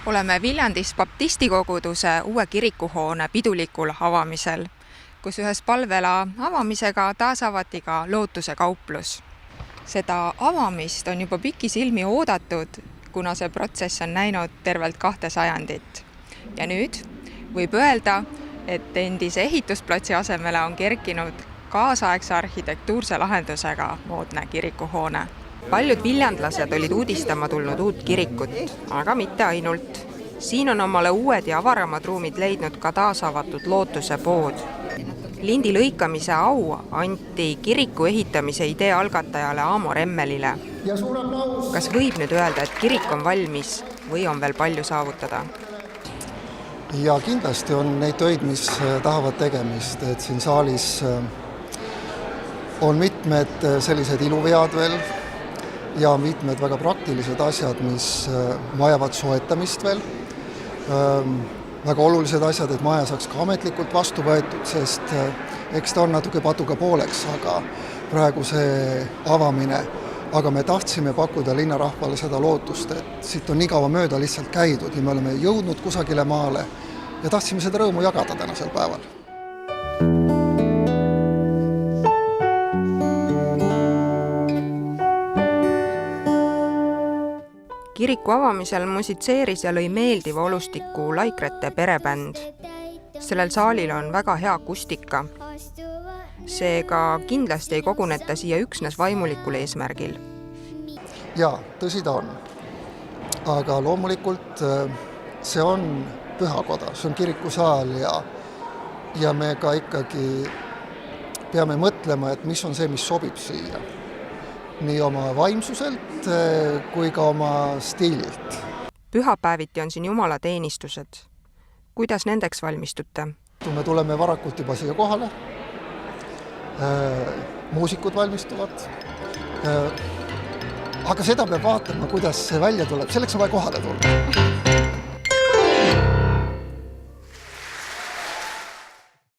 Oleme Viljandis baptistikoguduse uue kirikuhoone pidulikul avamisel, kus ühes palvela avamisega taas avati ka Lootuse kauplus. Seda avamist on juba pikisilmi oodatud, kuna see protsess on näinud tervelt 2 sajandit. Ja nüüd võib öelda, et endise ehitusplatsi asemele on kerkinud kaasaegse arhitektuurse lahendusega moodne kirikuhoone. Paljud viljandlased olid uudistama tulnud uut kirikut, aga mitte ainult. Siin on omale uued ja avaramad ruumid leidnud ka taasavatud Lootuse pood. Lindi lõikamise au anti kiriku ehitamise idee algatajale Aamo Remmelile. Kas võib nüüd öelda, et kirik on valmis või on veel palju saavutada? Ja kindlasti on neid töid, mis tahavad tegemist, et siin saalis on mitmed sellised iluvead veel ja mitmed väga praktilised asjad, mis vajavad soetamist veel. Väga olulised asjad, et maja saaks ka ametlikult vastu võetud, sest eks ta on natuke patuga pooleks, aga praegu see avamine. Aga me tahtsime pakkuda linnarahvale seda lootust, et siit on nii kaua mööda lihtsalt käidud ja me oleme jõudnud kusagile maale ja tahtsime seda rõõmu jagada tänasel päeval. Kiriku avamisel musitseeris ja lõi meeldiva olustiku Laikrete perebänd. Sellel saalil on väga hea akustika. Seega kindlasti ei koguneta siia üksnes vaimulikul eesmärgil. Jaa, tõsi ta on. Aga loomulikult see on pühakoda, see on kirikusaal ja me ka ikkagi peame mõtlema, et mis on see, mis sobib siia. Nii oma vaimsuselt kui ka oma stiililt. Pühapäeviti on siin jumalateenistused. Kuidas nendeks valmistute? Me tuleme varakult juba siia kohale. Muusikud valmistuvad. Aga seda peab vaatama, kuidas see välja tuleb. Selleks on vaja kohale tulla.